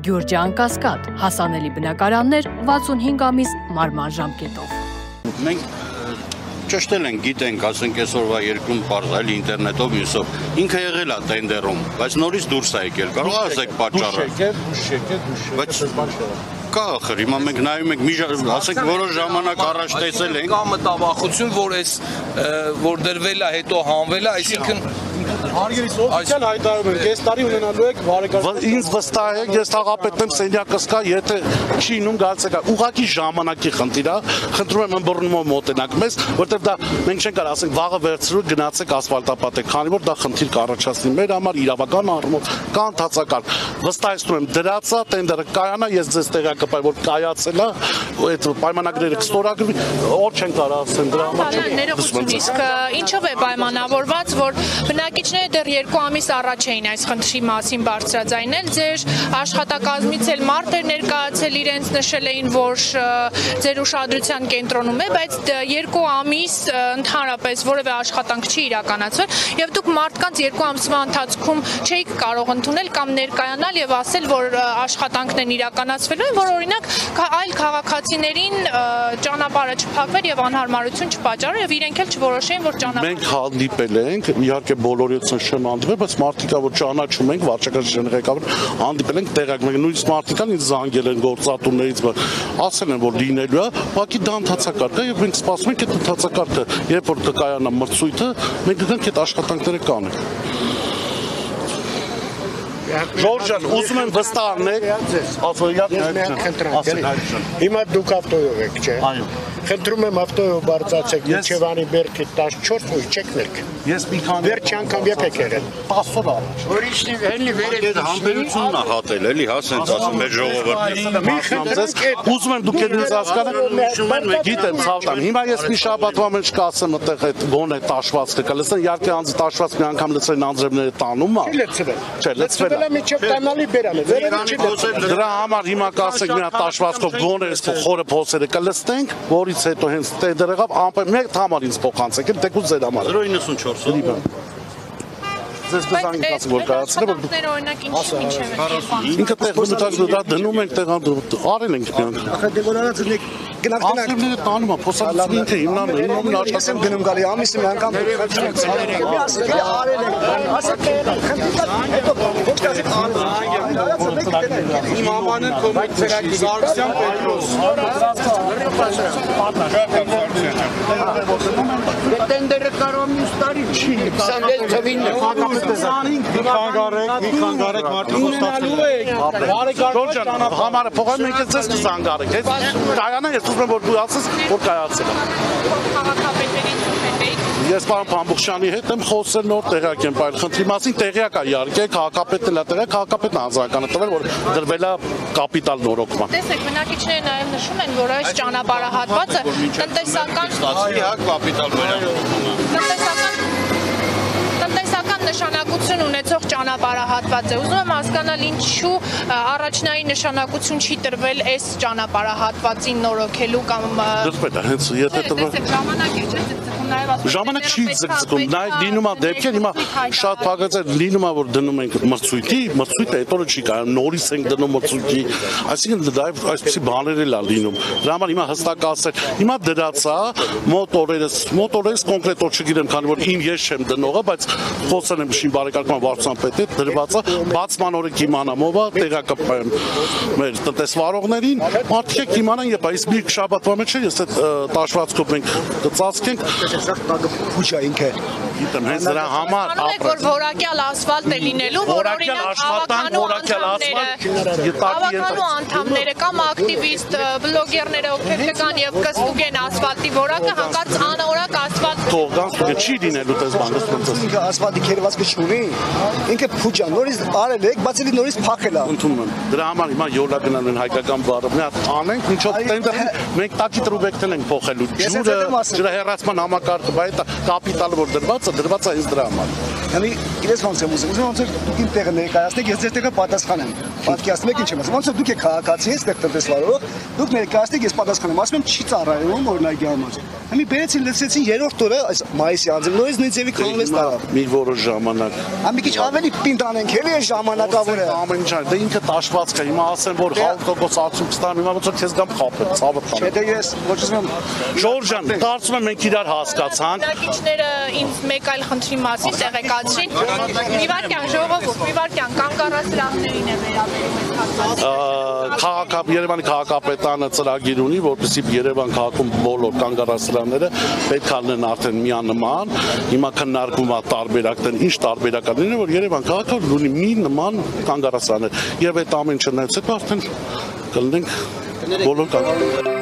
Գյուրջան Կասկադ, հասանելի բնակարաններ 65 ամիս մարման ժամկետով։ Մենք ճշտել ենք, գիտենք, ասենք այսօրվա երկրում պարզել ինտերնետով մյուսով։ Ինքը եղել է տենդերում, բայց նորից դուրս է եկել։ Կարող ասեք պատճառը։ Բայց կա ախր, հիմա մենք նայում ենք, ասենք որոշ ժամանակ առաջ տեսել ենք։ Կա մտավախություն, որ դրվել է, հետո հանվել է, այսինքն Հարգելի օֆիցիալ հայտարարում եմ, կես տարի ունենալու եք բարեկարգ։ Ինձ վստահ եք, ես թաղապետն եմ, սենյակս կա, եթե չի ինում գալիս է, ուղղակի ժամանակի խնդիր է, խնդրում եմ ըմբռնումով մոտենաք մեզ, որտեղ դա մենք չենք կարող ասենք վաղը վերցրու գնացեք ասֆալտապատեք, քանի որ դա խնդիր կառաջացնի մեր համար իրավական առումով, կա ընթացակարգ։ Վստահեցնում եմ, դրածա տենդերը կայանա, ես ձեզ տեղակայեմ, որ կայացել է, այդ պայմանագրերը կստորագրվի, օր չեն կարող ասեն դրա համար։ Իսկ ինչով է պայմանավորված, որ բնակիչները դեռ 2 ամիս առաջ էին այս խնդրի մասին բարձրաձայնել, ձեր աշխատակազմից էլ մարդեր ներկայացել իրենց նշել էին, որ ձեր ուշադրության կենտրոնում է, բայց 2 ամիս ընդհանրապես որևէ աշխատանք չի իրականացվել եւ դուք մարդկանց 2 ամսվա ընթացքում չէիք կարող ընդունել կամ ներկայանալ եւ ասել, որ աշխատանքն են իրականացվելու, որ օրինակ այլ քաղաքացիներին ճանապարհը չփակվեր եւ անհարմարություն չպատճառեր եւ իրենք էլ չորոշեին, որ ճանապարհ Մենք հանդիպել ենք, իհարկե բոլորիցն չեմ հանդիպել, բայց մարդիկա որ ճանաչում ենք, վարչակազմի ղեկավար հանդիպել ենք, տեղակայել, նույնիսկ մարդիկան ինձ զանգել են գործատուներից, ասել են, որ լինելու է, ուղղակի դա ընթացակարգ է եւ մենք սպասում ենք այդ ընթացակարգը, երբ որ կկայանա մրցույթը, մենք գնանք այդ աշխատանքները կանենք։ Ժորժ ջան, ուզում եմ վստահ առնեք, Հիմա դուք ավտոյով եք, չէ՞։ Այո։ Խնդրում եմ ավտոյով բարձրացեք Մինչևանի բերքի 14 ու չեք ներք։ Ես մի քանի Վերջ անգամ երբ եք եղել։ 10 օր առաջ։ Ուրիշնի հենի Այդ համբերությունն է հատել, էլի, հա, սենց ասում մեր ժողովրդին։ Ուզում եմ դուք ինձ հասկանաք, գիտեմ ցավտան։ Հիմա ես մի շաբաթվա մեջ կասեմ այդտեղ այդ գոնե տաշվածքը կլսեն, իհարկե անձ տաշված մի անգամ լցրեն անձրևները տանում է։ Չէ, լցվել է։ Միջև տանալի բերանը, վերևը չի լցվել։ Դրա համար հիմա կասեք մի հատ տաշվածքով գոնե խորը փոսերը կլստենք, որից հետո հենց տենդեր եղավ, ամեն մեկ համար ինձ փոխանցեք, թեկուզ ձեր համար։ 094 Ձեզ դզանգ ասում որ կայացել է որ օրինակ ինչի ինքը տեղ մտած դա դնում ենք տեղ արել ենք միանգ։ Ախր դե որ արած եք գնանք Ասեմները տանում է, փոսակցությունը ինքը հիմնանում է, հիմնում աշխատում գնում գալի ամիսը մի անգամ Իմ ամանն կոմետ ծրագիր Սարգսյան Պետրոս Տենդերը կարող մյուս տարի չի 26 թվին մի խանգարեք մարդու խոստացել համարը փողան մենք ես ձեզ կզանգարեք կայանա ես ուզում եմ որ դու ասես որ կայացել Ես պարոն Փամբուխշյանի հետ եմ խոսել նոր տեղյակ եմ այլ խնդրի մասին տեղյակ է իհարկե քաղաքապետն էլ է տեղյակ քաղաքապետն անձնականը տվել որ դրվել է կապիտալ նորոգման Տեսեք բնակիչները նաև նշում են որ այս ճանապարհահատվածը տնտեսական կապիտալ տնտեսական նշանակություն ունեցող ճանապարհահատված է ուզում եմ հասկանալ ինչու առաջնային նշանակություն չի տրվել այս ճանապարհահատվածին նորոգելու կամ դրվել է հենց եթե տրվել ժամանակ է չէ Ժամանակ չի ձգձգում, նաև լինում է դեպքեր, հիմա շատ փակած է լինում է որ դնում ենք մրցույթը այդ օրը չի կայանում, նորից ենք դնում մրցույթի, այսինքն դա այսպեսի բաներ էլ է լինում։ Դրա համար հիմա հստակ ասել, հիմա դրած է մոտորերս կոնկրետ օր չգիտեմ, քանի որ ես չեմ դնողը, բայց խոսել եմ շին բարեկարգման վարչության պետ հետ դրված է, բացման օրը կիմանամ ով է, տեղակայեմ մեր տնտեսվարողներին, մարդիկ կիմանան, երբ այս մի շաբաթվա մեջ ես այդ տաշվածքով մենք կծածկենք Փուչա ինքը Գիտեմ, հենց դրա համար որ որակյալ ասֆալտ է լինելու, որ օրինակ հավաքանու անդամները կամ ակտիվիստ, բլոգերները ովքեր կգան եւ կզուգեն ասֆալտի որակը, հանկարծ անորակ ասֆալտ թողան չի լինելու դες բանը ինքը ասֆալտի քերվածքը չունի ինքը փուչա նորից արել եք բացելի նորից փախել է ընդունում եմ դրա համար հիմա յոլա գնալու են հայկական բառը մի հատ անենք ինչով տենդեր մենք տակի տրուբեկտեն ենք փոխելու ջուրը հեռացման համակարգը բայց կապիտալը որ դրված է ինձ դրա համար Հəmi իրես ոնց եմ ուզում ոնց է իմ տեղը ներկայացնեք ես ձեր տեղը պատասխանեմ պատկերացնում եք ինչ եմ ասում ոնց է դուք եք քաղաքացի ես տնտեսվարող դուք ներկայացնեք ես պատասխանեմ ասում եմ չի ծառայում օրինակի համար Հəmi բերեցին լցրեցին երրորդ օրը է այս մայիսի անձը նույնիսկ նույն ձևի քանվեց տարավ։ Մի որոշ ժամանակ։ Մի քիչ ավելի պինդ անենք էլի այս ժամանակավորը։ Ամեն ինչ դա ինքը տաշվածք է։ Հիմա ասեն որ 100% արդյունք ստան, հիմա ոնց որ քեզ գամ խափել, ցավը տան։ Չէ, դե ես ոչ ասում Ժորժ ջան, կարծում եմ մենք իրար հասկացանք։ Բնակիչները ինձ մեկ այլ խնդրի մասին տեղեկացրին։ Մի վարքյան ժողովուրդ, մի վարքյան կանգառասրահներին է վերաբերում Երևանի քաղաքապետարանը ծրագիր ունի, որպեսզի Երևան քաղաքում բոլոր կանգառասրահները պետք է լինեն արդեն միանման։ Հիմա քննարկվում է տարբերակներ, ինչ տարբերակ է լինի, որ Երևան քաղաքը ունի մի նման կանգառասրահներ։ Եվ այդ ամեն ինչը նայած հետո արդեն կլինենք բոլոր կանգառասրահները։